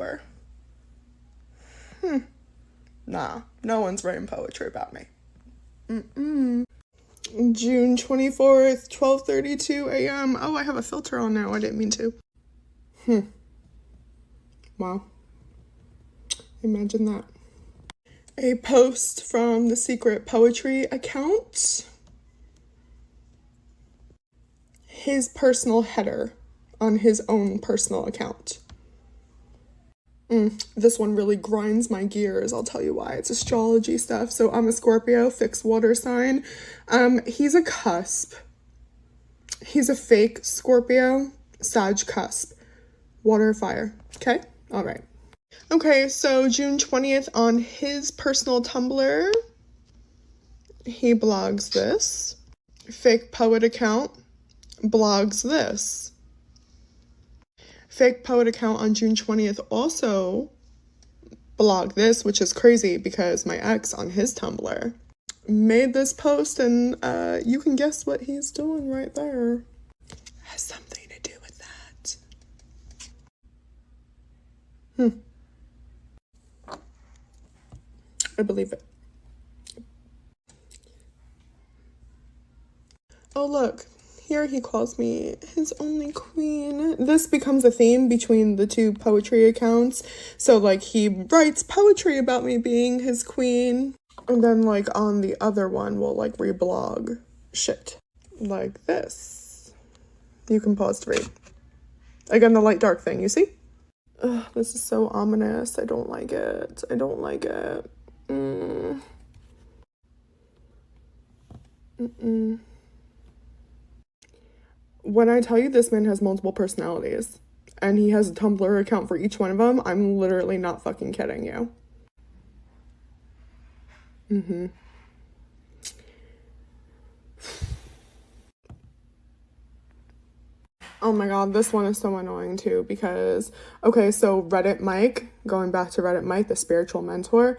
before. Nah, no one's writing poetry about me. June 24th, 12:32 a.m. Oh, I have a filter on now. I didn't mean to. Wow. Imagine that. A post from the secret poetry account. His personal header on his own personal account. This one really grinds my gears. I'll tell you why. It's astrology stuff. So I'm a Scorpio, fixed water sign. He's a cusp. He's a fake Scorpio, Sag cusp. Water, fire. Okay? All right. Okay, so June 20th on his personal Tumblr, he blogs this. Fake poet account blogs this. Fake poet account on June 20th also blogged this, which is crazy because my ex on his Tumblr made this post, and you can guess what he's doing right there. Has something to do with that. I believe it. Oh, look. Here he calls me his only queen. This becomes a theme between the two poetry accounts. So, like, he writes poetry about me being his queen. And then, like, on the other one, we'll, like, reblog shit. Like this. You can pause to read. Again, the light dark thing, you see? Ugh, this is so ominous. I don't like it. I don't like it. When I tell you this man has multiple personalities and he has a Tumblr account for each one of them, I'm literally not fucking kidding you. Oh my god, this one is so annoying too because, okay, so Reddit Mike, going back to Reddit Mike, the spiritual mentor,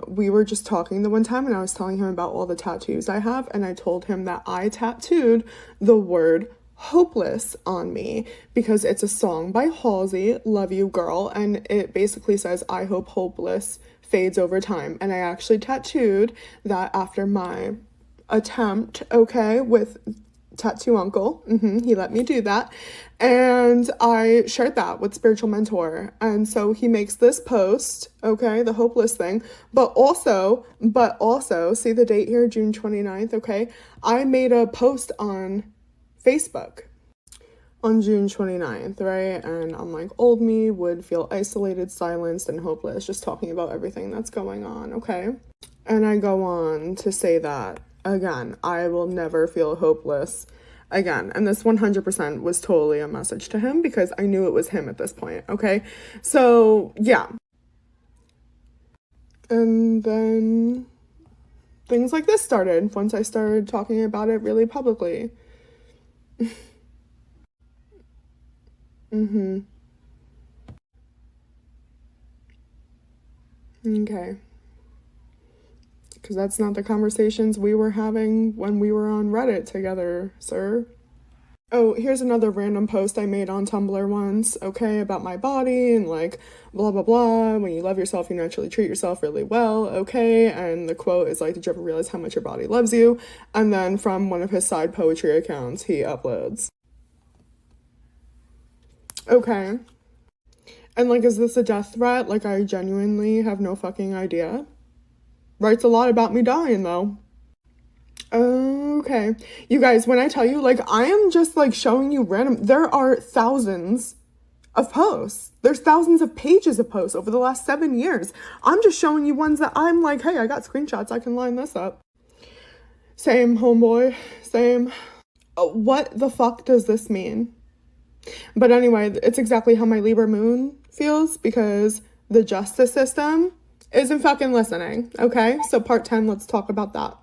we were just talking the one time and I was telling him about all the tattoos I have, and I told him that I tattooed the word hopeless on me because it's a song by Halsey, Love You Girl, and it basically says, I hope hopeless fades over time. And I actually tattooed that after my attempt, okay, with Tattoo Uncle. He let me do that. And I shared that with Spiritual Mentor. And so he makes this post, okay, the hopeless thing, but also, see the date here, June 29th, okay? I made a post on Facebook on June 29th, right? And I'm like, old me would feel isolated, silenced, and hopeless, just talking about everything that's going on, okay? And I go on to say that, again, I will never feel hopeless again. And this 100% was totally a message to him because I knew it was him at this point, okay? So, yeah. And then things like this started once I started talking about it really publicly. Okay. Because that's not the conversations we were having when we were on Reddit together, sir. Oh, here's another random post I made on Tumblr once, okay, about my body and like blah, blah, blah. When you love yourself, you naturally treat yourself really well, okay? And the quote is like, did you ever realize how much your body loves you? And then from one of his side poetry accounts, he uploads. Okay. And like, is this a death threat? Like, I genuinely have no fucking idea. Writes a lot about me dying, though. Okay. You guys, when I tell you, like, I am just, like, showing you random... There are thousands of posts. There's thousands of pages of posts over the last 7 years. I'm just showing you ones that I'm like, hey, I got screenshots. I can line this up. Same, homeboy. Same. What the fuck does this mean? But anyway, it's exactly how my Libra moon feels because the justice system isn't fucking listening, okay? So part 10, let's talk about that.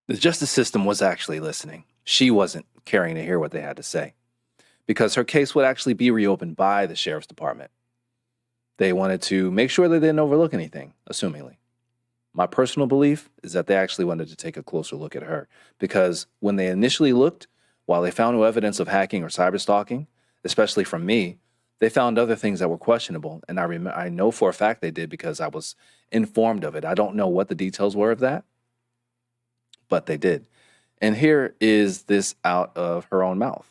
The justice system was actually listening. She wasn't caring to hear what they had to say because her case would actually be reopened by the sheriff's department. They wanted to make sure they didn't overlook anything, assumingly. My personal belief is that they actually wanted to take a closer look at her because when they initially looked, while they found no evidence of hacking or cyber stalking, especially from me, They found other things that were questionable, and I know for a fact they did because I was informed of it. I don't know what the details were of that, but they did. And here is this out of her own mouth.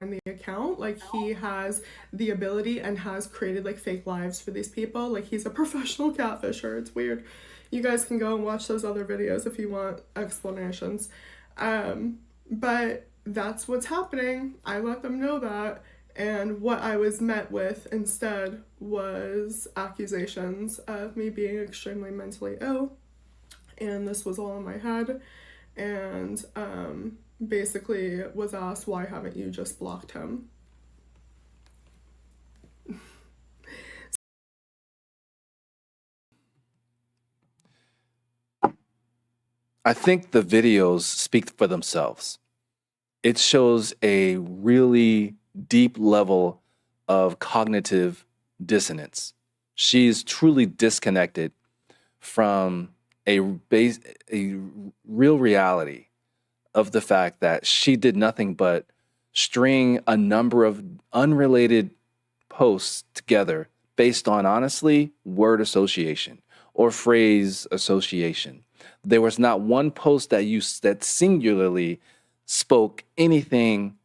In the account, like he has the ability and has created like fake lives for these people. Like he's a professional catfisher. It's weird. You guys can go and watch those other videos if you want explanations. But that's what's happening. I let them know that. And what I was met with instead was accusations of me being extremely mentally ill. And this was all in my head. And basically was asked, why haven't you just blocked him? I think the videos speak for themselves. It shows a really deep level of cognitive dissonance. She's truly disconnected from a real reality of the fact that she did nothing but string a number of unrelated posts together based on, honestly, word association or phrase association. There was not one post that singularly spoke anything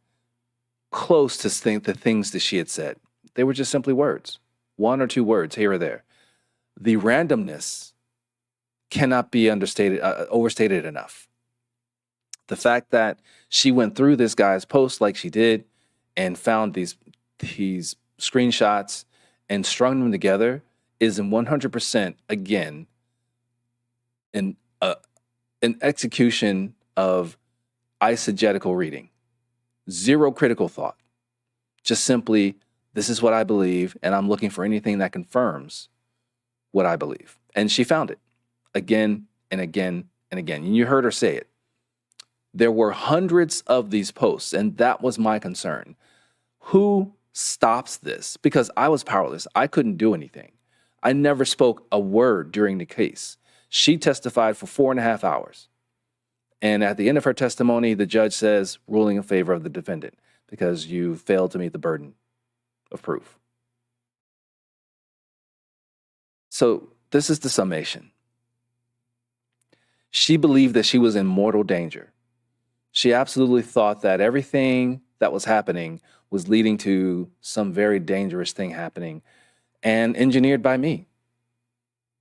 close to the things that she had said. They were just simply words, one or two words here or there. The randomness cannot be overstated enough. The fact that she went through this guy's post like she did and found these screenshots and strung them together is in 100%, again, an execution of eisegetical reading. Zero critical thought. Just simply, this is what I believe, and I'm looking for anything that confirms what I believe. And she found it again and again and again. And you heard her say it. There were hundreds of these posts, and that was my concern. Who stops this? Because I was powerless. I couldn't do anything. I never spoke a word during the case. She testified for 4.5 hours. And at the end of her testimony, the judge says, ruling in favor of the defendant because you failed to meet the burden of proof. So this is the summation. She believed that she was in mortal danger. She absolutely thought that everything that was happening was leading to some very dangerous thing happening and engineered by me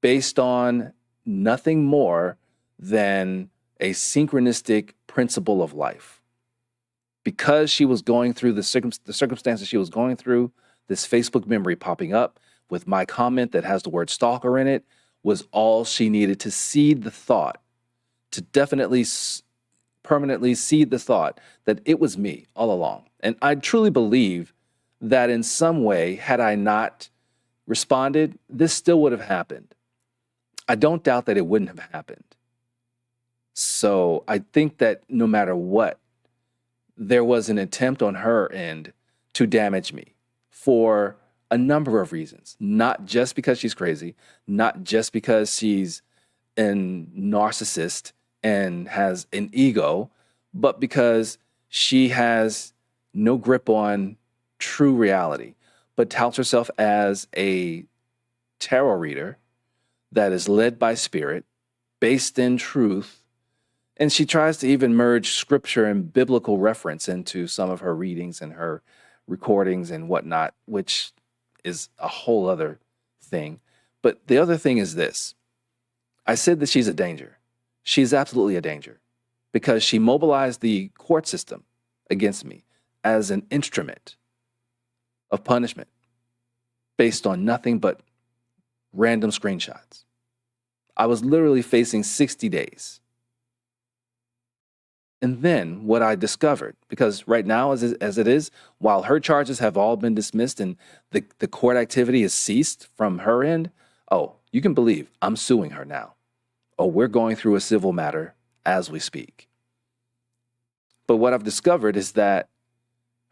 based on nothing more than a synchronistic principle of life. Because she was going through the circumstances she was going through, this Facebook memory popping up with my comment that has the word stalker in it was all she needed to seed the thought, to definitely permanently seed the thought that it was me all along. And I truly believe that in some way, had I not responded, this still would have happened. I don't doubt that it wouldn't have happened. So I think that no matter what, there was an attempt on her end to damage me for a number of reasons. Not just because she's crazy, not just because she's a narcissist and has an ego, but because she has no grip on true reality, but touts herself as a tarot reader that is led by spirit, based in truth. And she tries to even merge scripture and biblical reference into some of her readings and her recordings and whatnot, which is a whole other thing. But the other thing is this. I said that she's a danger. She's absolutely a danger because she mobilized the court system against me as an instrument of punishment based on nothing but random screenshots. I was literally facing 60 days. And then what I discovered, because right now, as it is, while her charges have all been dismissed and the court activity has ceased from her end, oh, you can believe I'm suing her now. Oh, we're going through a civil matter as we speak. But what I've discovered is that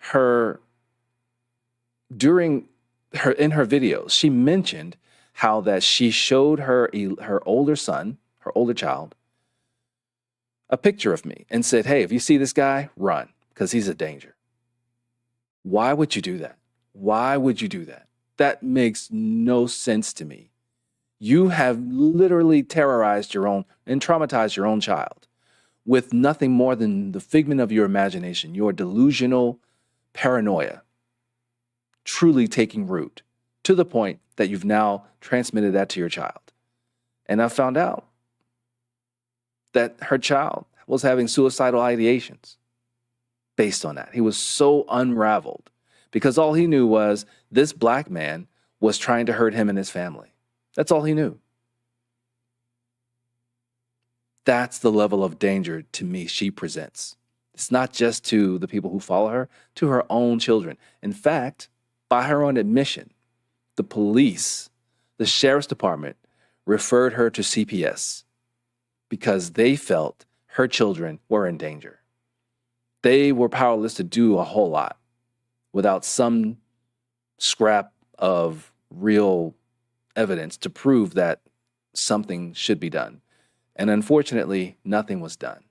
in her videos, she mentioned how that she showed her older son, her older child, a picture of me and said, hey, if you see this guy, run, because he's a danger. Why would you do that? Why would you do that? That makes no sense to me. You have literally terrorized your own and traumatized your own child with nothing more than the figment of your imagination, your delusional paranoia truly taking root to the point that you've now transmitted that to your child. And I found out that her child was having suicidal ideations based on that. He was so unraveled because all he knew was this black man was trying to hurt him and his family. That's all he knew. That's the level of danger to me she presents. It's not just to the people who follow her, to her own children. In fact, by her own admission, the police, the sheriff's department referred her to CPS because they felt her children were in danger. They were powerless to do a whole lot without some scrap of real evidence to prove that something should be done. And unfortunately, nothing was done.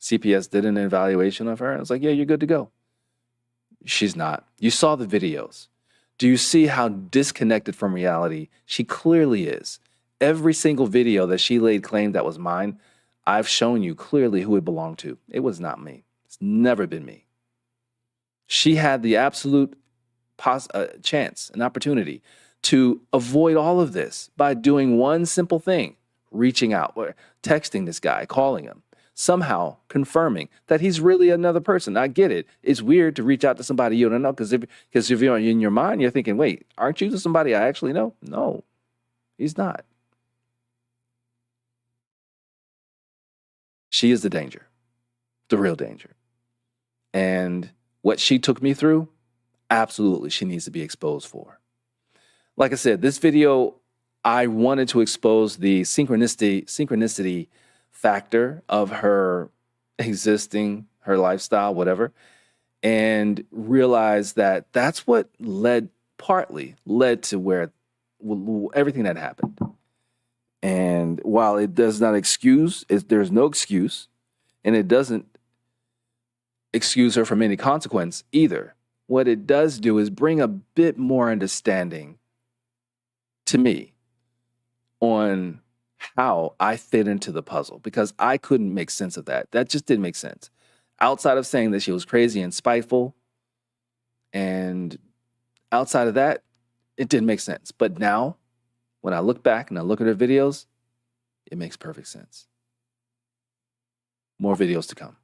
CPS did an evaluation of her and was like, yeah, you're good to go. She's not. You saw the videos. Do you see how disconnected from reality she clearly is? Every single video that she laid claim that was mine, I've shown you clearly who it belonged to. It was not me. It's never been me. She had the absolute chance, an opportunity to avoid all of this by doing one simple thing, reaching out, or texting this guy, calling him, somehow confirming that he's really another person. I get it. It's weird to reach out to somebody you don't know because if you're in your mind, you're thinking, wait, aren't you somebody I actually know? No, he's not. She is the danger, the real danger. And what she took me through, absolutely, she needs to be exposed for. Like I said, this video, I wanted to expose the synchronicity factor of her existing, her lifestyle, whatever, and realize that that's what partly led to where everything that happened. And while it does not excuse, there's no excuse, and it doesn't excuse her from any consequence either. What it does do is bring a bit more understanding to me on how I fit into the puzzle, because I couldn't make sense of that. That just didn't make sense. Outside of saying that she was crazy and spiteful, and outside of that, it didn't make sense. But now, when I look back and I look at her videos, it makes perfect sense. More videos to come.